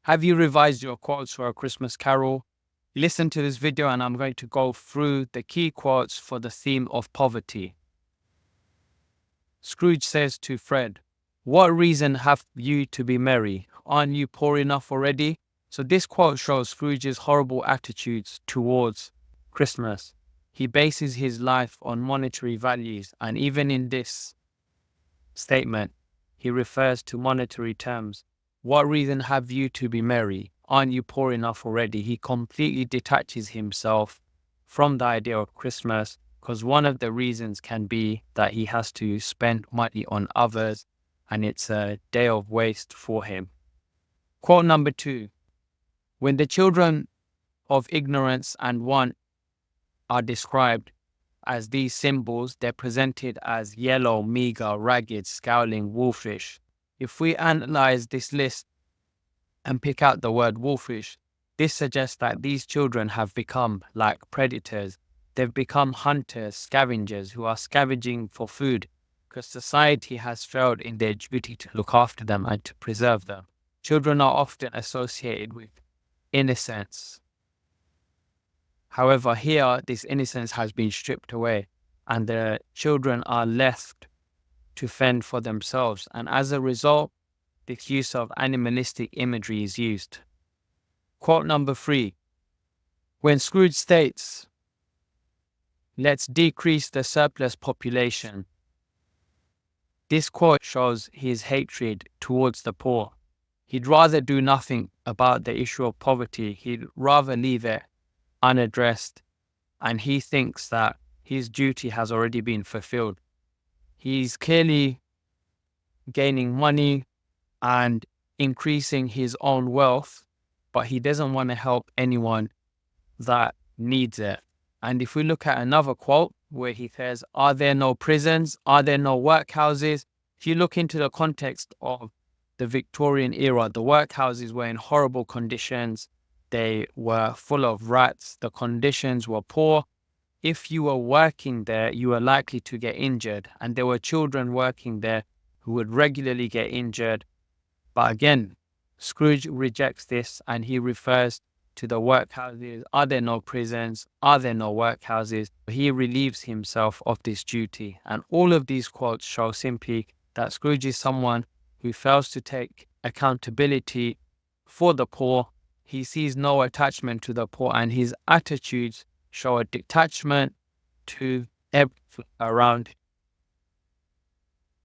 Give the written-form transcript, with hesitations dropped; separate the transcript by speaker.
Speaker 1: Have you revised your quotes for A Christmas Carol? Listen to this video and I'm going to go through the key quotes for the theme of poverty. Scrooge says to Fred, "What reason have you to be merry? Aren't you poor enough already?" So this quote shows Scrooge's horrible attitudes towards Christmas. He bases his life on monetary values, and even in this statement, he refers to monetary terms. What reason have you to be merry? Aren't you poor enough already? He completely detaches himself from the idea of Christmas, because one of the reasons can be that he has to spend money on others and it's a day of waste for him. Quote number 2. When the children of ignorance and want are described as these symbols, they're presented as yellow, meagre, ragged, scowling, wolfish. If we analyze this list and pick out the word wolfish, this suggests that these children have become like predators. They've become hunters, scavengers who are scavenging for food because society has failed in their duty to look after them and to preserve them. Children are often associated with innocence. However, here, this innocence has been stripped away and the children are left to fend for themselves. And as a result, the use of animalistic imagery is used. Quote number 3. When Scrooge states, "Let's decrease the surplus population," this quote shows his hatred towards the poor. He'd rather do nothing about the issue of poverty. He'd rather leave it unaddressed, and he thinks that his duty has already been fulfilled. He's clearly gaining money and increasing his own wealth, but he doesn't want to help anyone that needs it. And if we look at another quote where he says, "Are there no prisons? Are there no workhouses?" If you look into the context of the Victorian era, the workhouses were in horrible conditions. They were full of rats. The conditions were poor. If you were working there, you were likely to get injured. And there were children working there who would regularly get injured. But again, Scrooge rejects this and he refers to the workhouses. Are there no prisons? Are there no workhouses? He relieves himself of this duty. And all of these quotes show simply that Scrooge is someone who fails to take accountability for the poor. He sees no attachment to the poor, and his attitudes show a detachment to everything around